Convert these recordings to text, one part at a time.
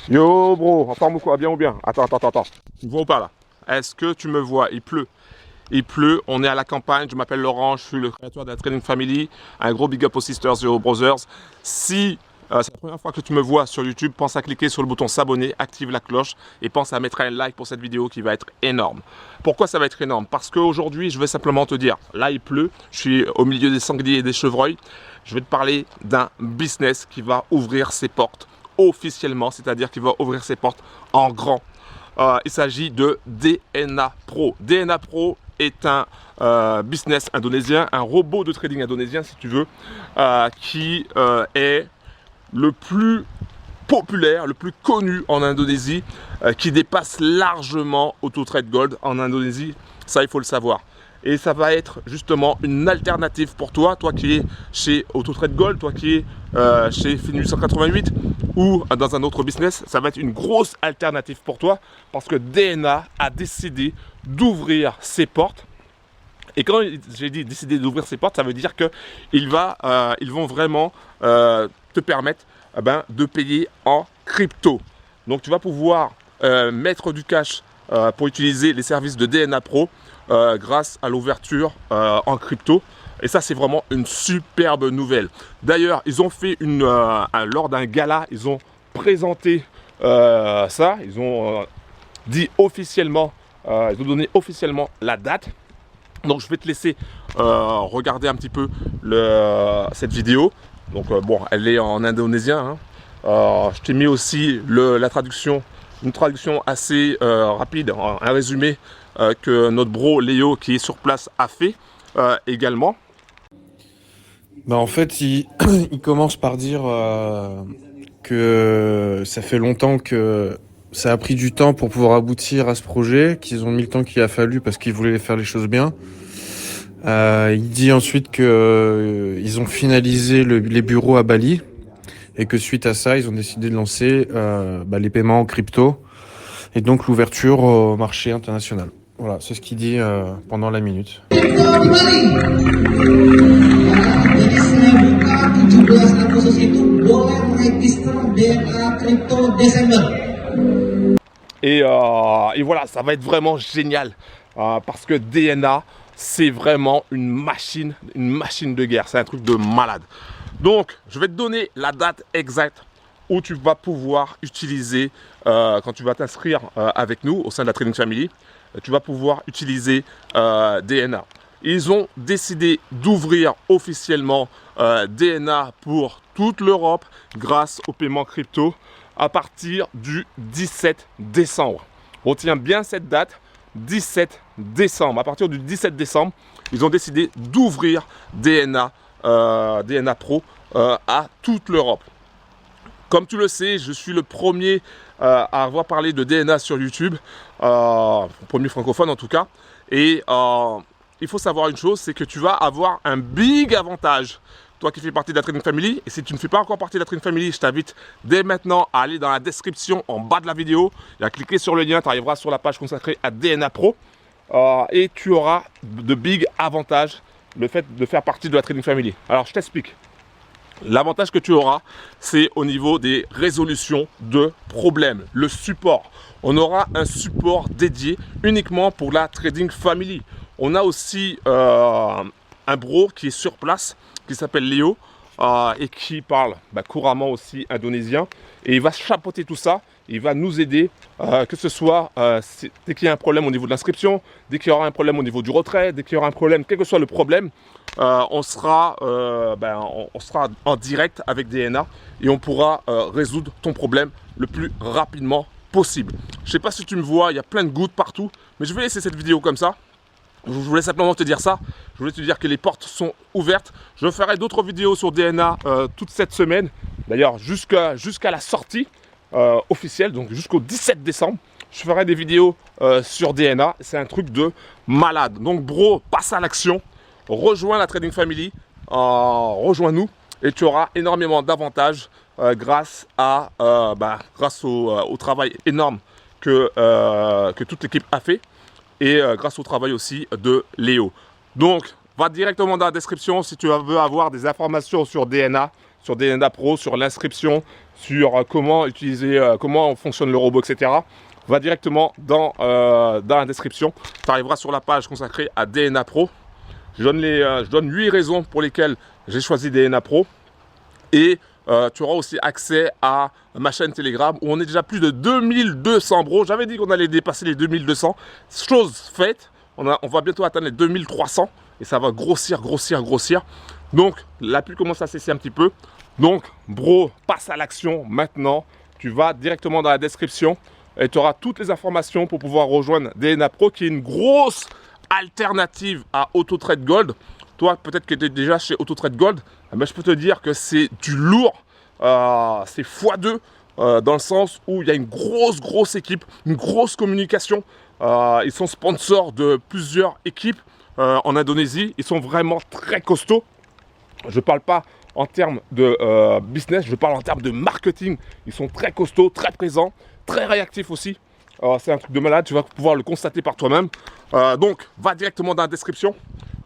Yo bro, en forme ou quoi? Bien ou bien? Attends. Tu me vois ou pas là? Est-ce que tu me vois? Il pleut. Il pleut, on est à la campagne, je m'appelle Laurent, je suis le créateur de la Trading Family. Un gros big up aux sisters et aux brothers. Si c'est la première fois que tu me vois sur YouTube, pense à cliquer sur le bouton s'abonner, active la cloche et pense à mettre un like pour cette vidéo qui va être énorme. Pourquoi ça va être énorme? Parce qu'aujourd'hui, je vais simplement te dire, là il pleut, je suis au milieu des sangliers et des chevreuils. Je vais te parler d'un business qui va ouvrir ses portes officiellement, c'est-à-dire qui va ouvrir ses portes en grand. Il s'agit de DNA Pro. DNA Pro est un business indonésien, un robot de trading indonésien si tu veux, qui est le plus populaire, le plus connu en Indonésie, qui dépasse largement AutoTrade Gold en Indonésie, ça il faut le savoir. Et ça va être justement une alternative pour toi, toi qui es chez AutoTrade Gold, toi qui es chez Fin 188 ou dans un autre business, ça va être une grosse alternative pour toi parce que DNA a décidé d'ouvrir ses portes. Et quand j'ai dit décider d'ouvrir ses portes, ça veut dire qu'ils vont vraiment te permettre de payer en crypto. Donc tu vas pouvoir mettre du cash pour utiliser les services de DNA Pro grâce à l'ouverture en crypto. Et ça, c'est vraiment une superbe nouvelle. D'ailleurs, ils ont fait lors d'un gala, ils ont présenté ça. Ils ont dit officiellement, ils ont donné officiellement la date. Donc je vais te laisser regarder un petit peu cette vidéo. Donc bon, elle est en indonésien. Hein. Je t'ai mis aussi la traduction, une traduction assez rapide, un résumé que notre bro Léo qui est sur place a fait également. Bah en fait, il commence par dire que ça fait longtemps que ça a pris du temps pour pouvoir aboutir à ce projet, qu'ils ont mis le temps qu'il a fallu parce qu'ils voulaient faire les choses bien. Il dit ensuite que ils ont finalisé les bureaux à Bali et que suite à ça, ils ont décidé de lancer les paiements en crypto et donc l'ouverture au marché international. Voilà, c'est ce qu'il dit pendant la minute. Jadi saya buka 17 Agustus itu boleh meregister DNA Crypto Desember. Et voilà, ça va être vraiment génial parce que DNA, c'est vraiment une machine de guerre. C'est un truc de malade. Donc, je vais te donner la date exacte où tu vas pouvoir utiliser, quand tu vas t'inscrire avec nous au sein de la Trading Family, tu vas pouvoir utiliser DNA. Ils ont décidé d'ouvrir officiellement DNA pour toute l'Europe grâce au paiement crypto à partir du 17 décembre. Retiens bien cette date, 17 décembre. À partir du 17 décembre, ils ont décidé d'ouvrir DNA Pro à toute l'Europe. Comme tu le sais, je suis le premier à avoir parlé de DNA sur YouTube, premier francophone en tout cas. Et il faut savoir une chose, c'est que tu vas avoir un big avantage. Toi qui fais partie de la Trading Family, et si tu ne fais pas encore partie de la Trading Family, je t'invite dès maintenant à aller dans la description en bas de la vidéo et à cliquer sur le lien, tu arriveras sur la page consacrée à DNA Pro et tu auras de big avantages le fait de faire partie de la Trading Family. Alors je t'explique. L'avantage que tu auras, c'est au niveau des résolutions de problèmes, le support. On aura un support dédié uniquement pour la Trading Family. On a aussi un bro qui est sur place, qui s'appelle Léo, et qui parle couramment aussi indonésien. Et il va chapeauter tout ça, il va nous aider, que ce soit dès qu'il y a un problème au niveau de l'inscription, dès qu'il y aura un problème au niveau du retrait, dès qu'il y aura un problème, quel que soit le problème, on sera en direct avec DNA et on pourra résoudre ton problème le plus rapidement possible. Je ne sais pas si tu me vois, il y a plein de gouttes partout, mais je vais laisser cette vidéo comme ça. Je voulais simplement te dire ça. Je voulais te dire que les portes sont ouvertes. Je ferai d'autres vidéos sur DNA toute cette semaine. D'ailleurs, jusqu'à la sortie officielle, donc jusqu'au 17 décembre, je ferai des vidéos sur DNA. C'est un truc de malade. Donc, bro, passe à l'action. Rejoins la Trading Family. Rejoins-nous. Et tu auras énormément d'avantages grâce au travail énorme que toute l'équipe a fait. Et grâce au travail aussi de Léo. Donc, va directement dans la description si tu veux avoir des informations sur DNA, sur DNA Pro, sur l'inscription, sur comment utiliser, comment fonctionne le robot, etc., va directement dans la description. Tu arriveras sur la page consacrée à DNA Pro. Je donne 8 raisons pour lesquelles j'ai choisi DNA Pro. Et tu auras aussi accès à ma chaîne Telegram où on est déjà plus de 2200 bros. J'avais dit qu'on allait dépasser les 2200. Chose faite, on va bientôt atteindre les 2300 et ça va grossir. Donc la pluie commence à cesser un petit peu. Donc bro, passe à l'action maintenant. Tu vas directement dans la description et tu auras toutes les informations pour pouvoir rejoindre DNA Pro qui est une grosse alternative à AutoTrade Gold. Toi, peut-être que tu es déjà chez AutoTrade Gold, mais je peux te dire que c'est du lourd, c'est x2 dans le sens où il y a une grosse équipe, une grosse communication. Ils sont sponsors de plusieurs équipes en Indonésie. Ils sont vraiment très costauds. Je ne parle pas en termes de business, je parle en termes de marketing. Ils sont très costauds, très présents, très réactifs aussi. C'est un truc de malade, tu vas pouvoir le constater par toi-même. Donc, va directement dans la description.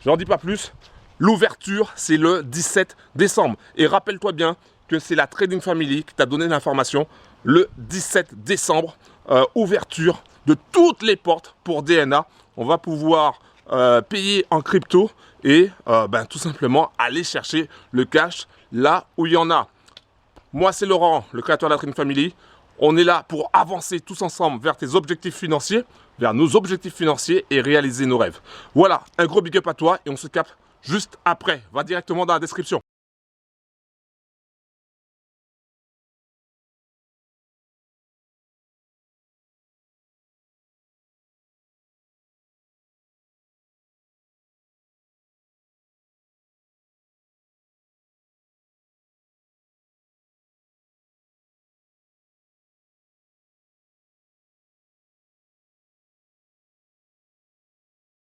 Je n'en dis pas plus. L'ouverture, c'est le 17 décembre. Et rappelle-toi bien que c'est la Trading Family qui t'a donné l'information. Le 17 décembre, ouverture de toutes les portes pour DNA. On va pouvoir payer en crypto et tout simplement aller chercher le cash là où il y en a. Moi, c'est Laurent, le créateur de la Trading Family. On est là pour avancer tous ensemble vers tes objectifs financiers, vers nos objectifs financiers et réaliser nos rêves. Voilà, un gros big up à toi et on se capte juste après. Va directement dans la description.